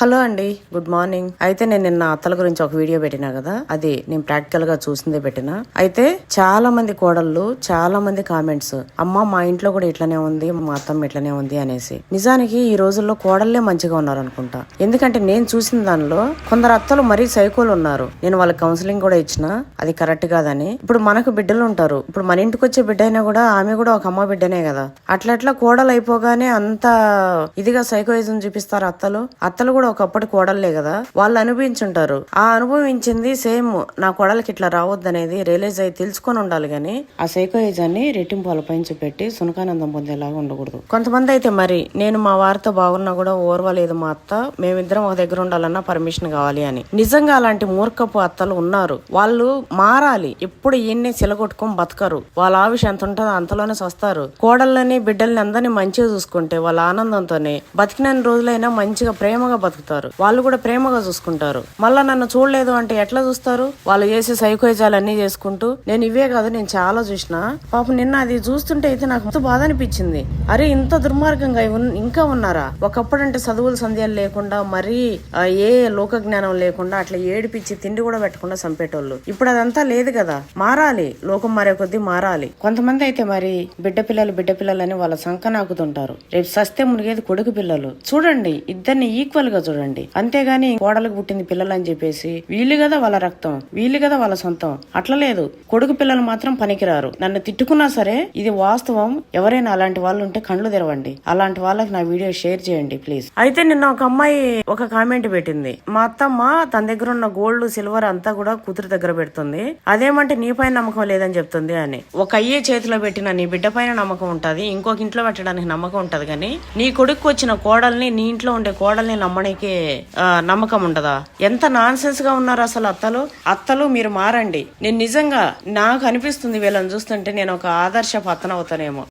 Hello అండి, good morning. అయితే నేను నిన్న అత్తల గురించి ఒక వీడియో పెట్టినా కదా, అది నేను ప్రాక్టికల్ గా చూసిందే పెట్టినా. అయితే చాలా మంది కోడళ్ళు, చాలా మంది కామెంట్స్, అమ్మ మా ఇంట్లో కూడా ఇట్లనే ఉంది, మా అత్తమ్మ ఇట్లనే ఉంది అనేసి. నిజానికి ఈ రోజుల్లో కోడళ్లే మంచిగా ఉన్నారు అనుకుంటా. ఎందుకంటే నేను చూసిన దానిలో కొందరు అత్తలు మరీ సైకోలు ఉన్నారు. నేను వాళ్ళకి కౌన్సిలింగ్ కూడా ఇచ్చిన, అది కరెక్ట్ కాదని. ఇప్పుడు మనకు బిడ్డలు ఉంటారు, ఇప్పుడు మన ఇంటికి వచ్చే బిడ్డ అయినా కూడా ఆమె కూడా ఒక అమ్మ బిడ్డనే కదా. అట్లా కోడలు అయిపోగానే అంత ఇదిగా సైకోయిజం చూపిస్తారు అత్తలు కూడా ఒకప్పటి కోడళ్లే కదా, వాళ్ళు అనుభవించుంటారు. ఆ అనుభవించింది సేమ్ నా కోడలకి ఇట్లా రావద్దనేది రియలైజ్ అయ్యి తెలుసుకొని ఉండాలి గానీ ఆ సైకోయిజాన్ని రెట్టింపు వాళ్ళపైన పెట్టి సునకానందం పొందేలాగా ఉండకూడదు. కొంతమంది అయితే మరి నేను మా వారితో బాగున్నా కూడా ఓర్వలేదు మా అత్త, మేమిద్దరం ఒక దగ్గర ఉండాలన్నా పర్మిషన్ కావాలి అని. నిజంగా అలాంటి మూర్ఖపు అత్తలు ఉన్నారు. వాళ్ళు మారాలి. ఎప్పుడు ఈయన్ని సిలగొట్టుకొని బతకరు. వాళ్ళ ఆవిష ఎంత ఉంటుందో అంతలోనే వస్తారు. కోడళ్ళని బిడ్డల్ని అందరినీ మంచిగా చూసుకుంటే వాళ్ళ ఆనందంతోనే బతికినన్ని రోజులైనా మంచిగా ప్రేమగా బతుకుతారు. వాళ్ళు కూడా ప్రేమగా చూసుకుంటారు. మళ్ళా నన్ను చూడలేదు అంటే ఎట్లా చూస్తారు? వాళ్ళు చేసే సైకోయిజాలన్నీ చేసుకుంటూ. నేను ఇవే కాదు, నేను చాలా చూసిన. పాపం నిన్న అది చూస్తుంటే అయితే నాకు ఎంతో బాధ అనిపించింది. అరే ఇంత దుర్మార్గంగా ఇంకా ఉన్నారా? ఒకప్పుడంటే చదువులు సంధ్యాలు లేకుండా మరీ ఏ లోక జ్ఞానం లేకుండా అట్లా ఏడిపించి తిండి కూడా పెట్టకుండా చంపేటోళ్ళు. ఇప్పుడు అదంతా లేదు కదా. మారాలి, లోకం మారే కొద్దీ మారాలి. కొంతమంది అయితే మరి బిడ్డ పిల్లలు అని వాళ్ళ సంక నాకుతుంటారు. రేపు సస్తే మునిగేది కొడుకు పిల్లలు. చూడండి, ఇద్దరిని ఈక్వల్ గా చూడండి. అంతేగాని కోడలకు పుట్టింది పిల్లలు అని చెప్పేసి వీళ్ళు కదా వాళ్ళ రక్తం, వీళ్ళు కదా వాళ్ళ సొంతం, అట్లా లేదు. కొడుకు పిల్లలు మాత్రం పనికిరారు. నన్ను తిట్టుకున్నా సరే ఇది వాస్తవం. ఎవరైనా అలాంటి వాళ్ళు ఉంటే కళ్ళు తెరవండి. అలాంటి వాళ్ళకి నా వీడియో షేర్ చేయండి ప్లీజ్. అయితే నిన్న ఒక అమ్మాయి ఒక కామెంట్ పెట్టింది, మా అత్తమ్మ తన దగ్గర ఉన్న గోల్డ్ సిల్వర్ అంతా కూడా కూతురు దగ్గర పెడుతుంది, అదేమంటే నీ పైన నమ్మకం లేదని చెప్తుంది అని. ఒక అయ్యే చేతిలో పెట్టిన నీ బిడ్డ పైన నమ్మకం ఉంటది, ఇంకొక ఇంట్లో పెట్టడానికి నమ్మకం ఉంటది, కానీ నీ కొడుకు వచ్చిన కోడల్ని, నీ ఇంట్లో ఉండే కోడల్ని నమ్మడానికి నమ్మకం ఉండదా? ఎంత నాన్సెన్స్ గా ఉన్నారు అసలు అత్తలు. మీరు మారండి. నేను నిజంగా నాకు అనిపిస్తుంది వీళ్ళని చూస్తుంటే నేను ఒక ఆదర్శ అత్తన అవుతానేమో.